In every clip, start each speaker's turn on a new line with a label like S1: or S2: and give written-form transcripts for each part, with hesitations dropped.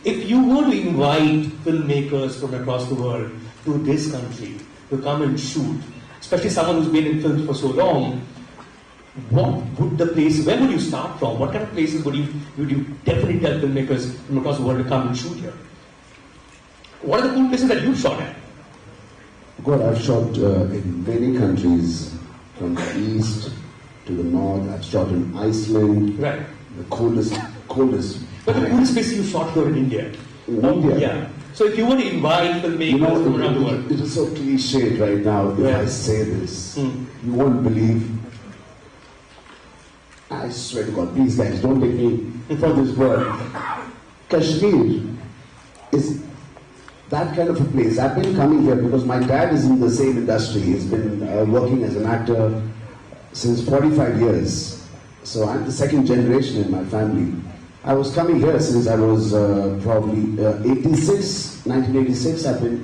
S1: If you were to invite filmmakers from across the world to this country to come and shoot, especially someone who's been in films for so long, what would the place, where would you start from? What kind of places would you definitely tell filmmakers from across the world to come and shoot here? What are the cool places that you've shot at?
S2: God, I've shot in many countries, from the east to the north. I've shot in Iceland,
S1: right?
S2: The coldest.
S1: But the coolest place you shot here in India.
S2: In India?
S1: Yeah. So if you were to invite filmmakers from around the world.
S2: It is so cliched right now if I say this. You won't believe. I swear to God, please guys, don't take me for this word. Kashmir is that kind of a place. I've been coming here because my dad is in the same industry. He's been working as an actor since 45 years. So I'm the second generation in my family. I was coming here since I was probably 1986.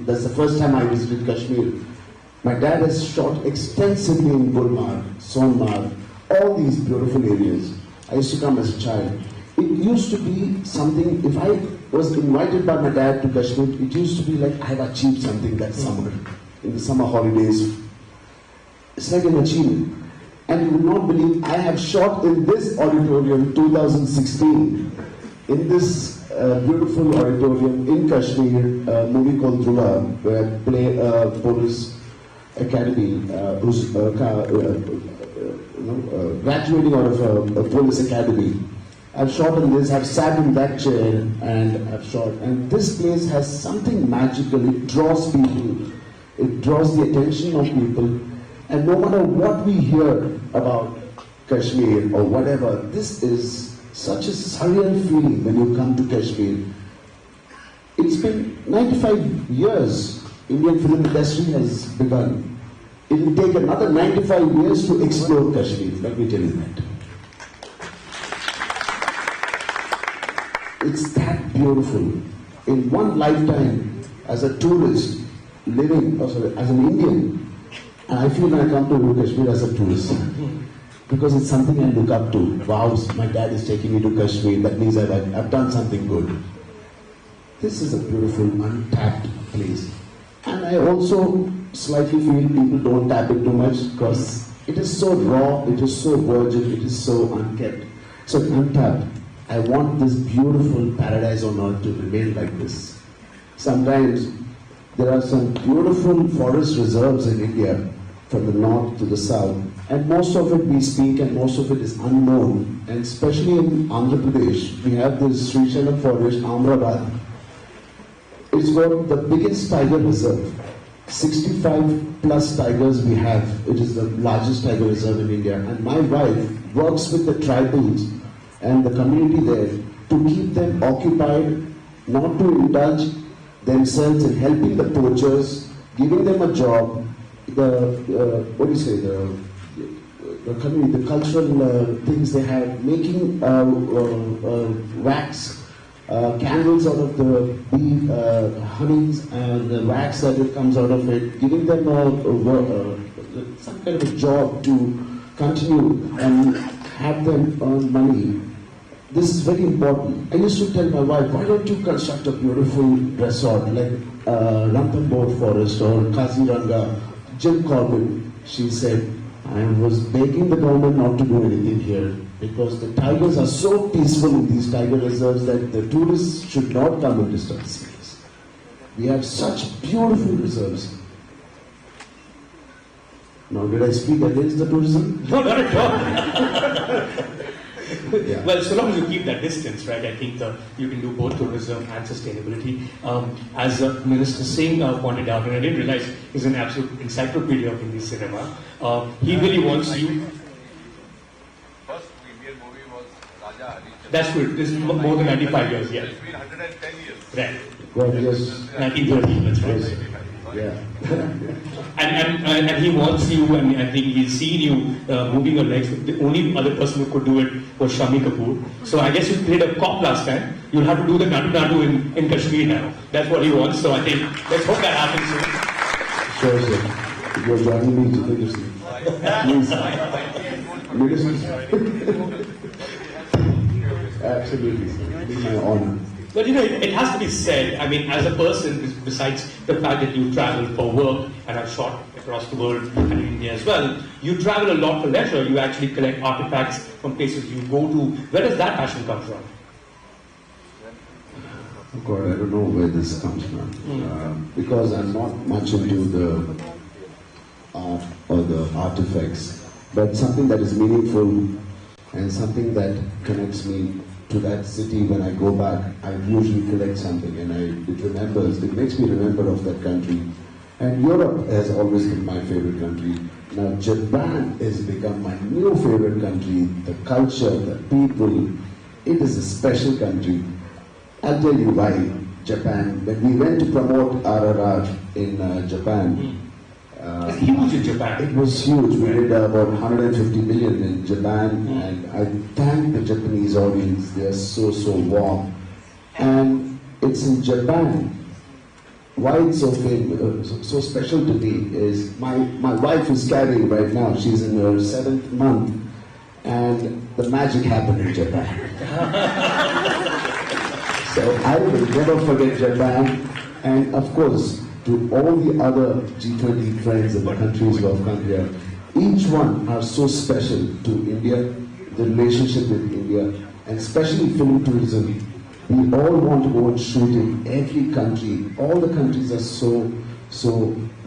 S2: That's the first time I visited Kashmir. My dad has shot extensively in Gulmarg, Sonmarg, all these beautiful areas. I used to come as a child. It used to be something, if I was invited by my dad to Kashmir, it used to be like I have achieved something that summer, in the summer holidays. It's like an achievement. And you would not believe, I have shot in this auditorium 2016, in this beautiful auditorium in Kashmir, a movie called Dhruva, where I play a police academy who's graduating out of a police academy. I've shot in this, I've sat in that chair and I've shot. And this place has something magical. It draws people. It draws the attention of people. And no matter what we hear about Kashmir or whatever, this is such a surreal feeling when you come to Kashmir. It's been 95 years Indian film industry has begun. It will take another 95 years to explore Kashmir, let me tell you that. It's that beautiful. In one lifetime, as a tourist, living, as an Indian, and I feel when I come to Kashmir as a tourist, because it's something I look up to. Wow, my dad is taking me to Kashmir, that means I've done something good. This is a beautiful, untapped place. And I also slightly feel people don't tap it too much because it is so raw, it is so virgin, it is so unkept, so untapped. I want this beautiful paradise on earth to remain like this. Sometimes there are some beautiful forest reserves in India, from the north to the south, and most of it we speak and most of it is unknown. And especially in Andhra Pradesh, we have this Srishaila forest, Amrabad. It's got the biggest tiger reserve. 65 plus tigers we have. It is the largest tiger reserve in India. And my wife works with the tribals and the community there to keep them occupied, not to indulge themselves in helping the poachers, giving them a job, the community, the cultural things they have, making wax, candles out of the bee honeys and the wax that it comes out of it, giving them some kind of a job to continue and have them earn money. This is very important. I used to tell my wife, why don't you construct a beautiful resort like Ranthambore Forest or Kaziranga, Jim Corbett? She said, I was begging the government not to do anything here because the tigers are so peaceful in these tiger reserves that the tourists should not come and disturb us. We have such beautiful reserves. Now, did I speak against the tourism?
S1: No, not at all. Yeah. Well, so long as you keep that distance, right, I think you can do both tourism and sustainability. As Minister Singh pointed out, and I didn't realize he's an absolute encyclopedia of Hindi cinema, he really wants you...
S3: First Indian movie was Raja Ali.
S1: That's good. This is more than 95 years, yeah.
S3: It's been 110 years.
S1: Right.
S2: God, yes.
S1: 1930, that's right.
S2: Yes. Yeah.
S1: and he wants you, and I think he's seen you moving your legs. The only other person who could do it was Shami Kapoor. So I guess you played a cop last time. You'll have to do the nadu in Kashmir now. That's what he wants. So I think let's hope that happens soon.
S2: Sure, sir. You're joining me to the Please. Absolutely. It's my honor.
S1: But you know, it has to be said, I mean, as a person, besides the fact that you travel for work and have shot across the world and in India as well, you travel a lot for leisure. You actually collect artifacts from places you go to. Where does that passion come from?
S2: Oh God, I don't know where this comes from. Because I'm not much into the art or the artifacts, but something that is meaningful and something that connects me to that city. When I go back, I usually collect something, and it makes me remember of that country. And Europe has always been my favorite country. Now Japan has become my new favorite country. The culture, the people, it is a special country. I'll tell you why. Japan, when we went to promote RRR in Japan,
S1: It's huge in Japan.
S2: it was huge. We did about 150 million in Japan, and I thank the Japanese audience. They are so warm. And it's in Japan. Why it's so famous, so special to me is my wife is carrying right now. She's in her 7th month, and the magic happened in Japan. So I will never forget Japan, and of course, to all the other G20 friends in the countries of India, each one are so special to India, the relationship with India, and especially film tourism. We all want to go and shoot in every country. All the countries are so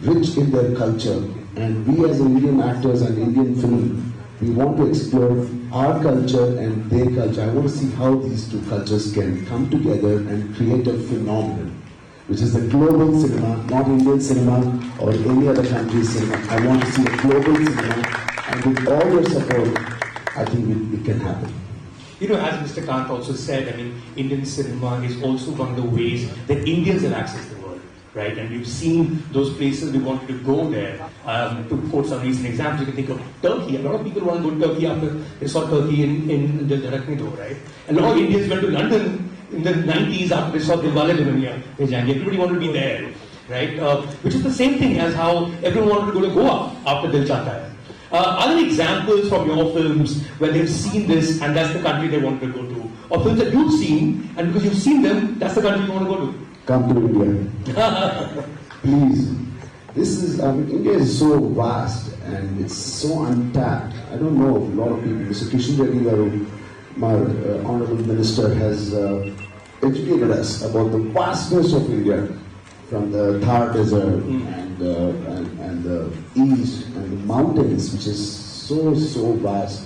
S2: rich in their culture, and we as Indian actors and Indian film, we want to explore our culture and their culture. I want to see how these two cultures can come together and create a phenomenon, which is the global cinema, not Indian cinema or any other country's cinema. I want to see a global cinema, and with all your support, I think it can happen.
S1: You know, as Mr. Kant also said, I mean, Indian cinema is also one of the ways that Indians have accessed the world, right? And we've seen those places, we wanted to go there. To quote some recent examples, you can think of Turkey. A lot of people want to go to Turkey after they saw Turkey in the Dharaknido, right? A lot of Indians went to London in the 90s after they saw Dilwale Dulhaniya Le Jayenge. Everybody wanted to be there, right? Which is the same thing as how everyone wanted to go to Goa after Dil Chahta Hai. Are there examples from your films where they've seen this and that's the country they want to go to? Or films that you've seen and because you've seen them, that's the country you want to go to?
S2: Come to India. Please. India is so vast and it's so untapped. I don't know, a lot of people. Mr. Chiranjeevi, my honorable minister, has educated us about the vastness of India, from the Thar Desert and the east and the mountains, which is so vast.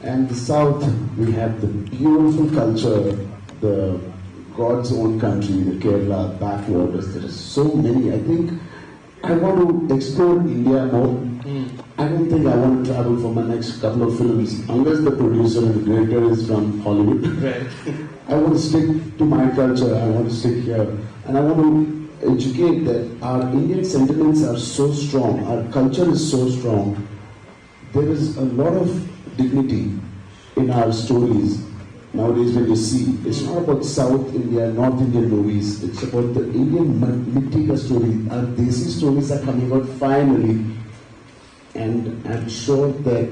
S2: And the south, we have the beautiful culture, the God's own country, the Kerala backwaters. There are so many. I think I want to explore India more. I don't think I want to travel for my next couple of films unless the producer and the director is from Hollywood.
S1: Right.
S2: I want to stick to my culture. I want to stick here, and I want to educate that our Indian sentiments are so strong. Our culture is so strong. There is a lot of dignity in our stories. Nowadays, when you see, it's not about South India, North Indian movies. It's about the Indian Mitti story. Our Desi stories are coming out finally. And I'm sure that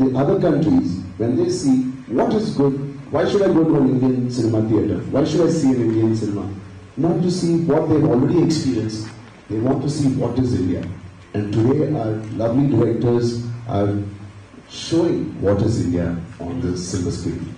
S2: the other countries, when they see what is good, why should I go to an Indian cinema theatre? Why should I see an Indian cinema? Not to see what they've already experienced. They want to see what is India. And today our lovely directors are showing what is India on the silver screen.